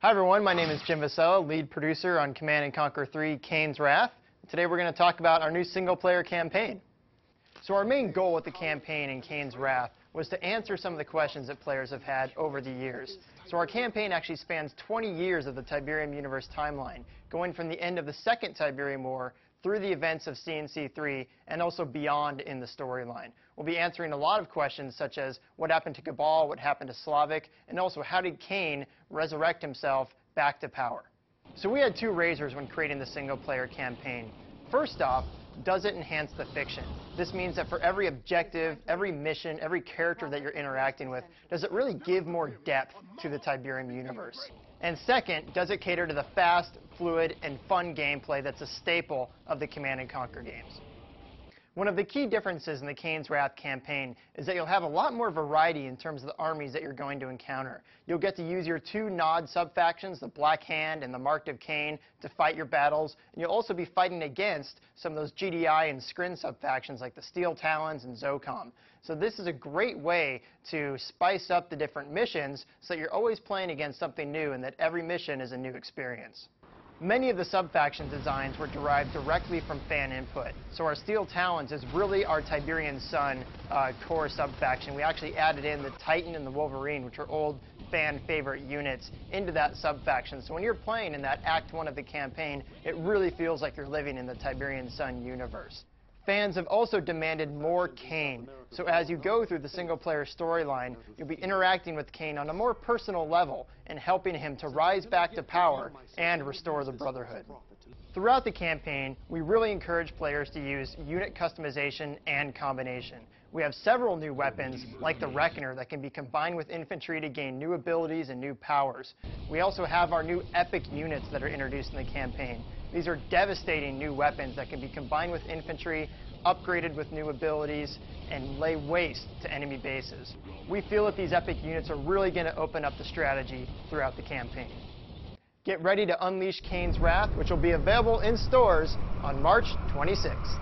Hi everyone, my name is Jim Vessella, lead producer on Command & Conquer 3 Kane's Wrath. Today we're going to talk about our new single-player campaign. So our main goal with the campaign in Kane's Wrath was to answer some of the questions that players have had over the years. So our campaign actually spans 20 years of the Tiberium Universe timeline, going from the end of the Second Tiberium War through the events of CnC 3 and also beyond in the storyline. We'll be answering a lot of questions such as what happened to Cabal, what happened to Slavic, and also how did Kane resurrect himself back to power. So we had two razors when creating the single-player campaign. First off, does it enhance the fiction? This means that for every objective, every mission, every character that you're interacting with, does it really give more depth to the Tiberium universe? And second, does it cater to the fast, fluid, and fun gameplay that's a staple of the Command & Conquer games? One of the key differences in the Kane's Wrath campaign is that you'll have a lot more variety in terms of the armies that you're going to encounter. You'll get to use your two Nod sub-factions, the Black Hand and the Marked of Kane, to fight your battles, and you'll also be fighting against some of those GDI and Skrin sub-factions like the Steel Talons and Zocom. So this is a great way to spice up the different missions so that you're always playing against something new and that every mission is a new experience. Many of the sub-faction designs were derived directly from fan input. So our Steel Talons is really our Tiberian Sun core sub-faction. We actually added in the Titan and the Wolverine, which are old fan favorite units, into that sub-faction. So when you're playing in that Act 1 of the campaign, it really feels like you're living in the Tiberian Sun universe. Fans have also demanded more Kane. So as you go through the single-player storyline, you'll be interacting with Kane on a more personal level and helping him to rise back to power and restore the Brotherhood. Throughout the campaign, we really encourage players to use unit customization and combination. We have several new weapons, like the Reckoner, that can be combined with infantry to gain new abilities and new powers. We also have our new epic units that are introduced in the campaign. These are devastating new weapons that can be combined with infantry, upgraded with new abilities, and lay waste to enemy bases. We feel that these epic units are really going to open up the strategy throughout the campaign. Get ready to unleash Kane's Wrath, which will be available in stores on March 26th.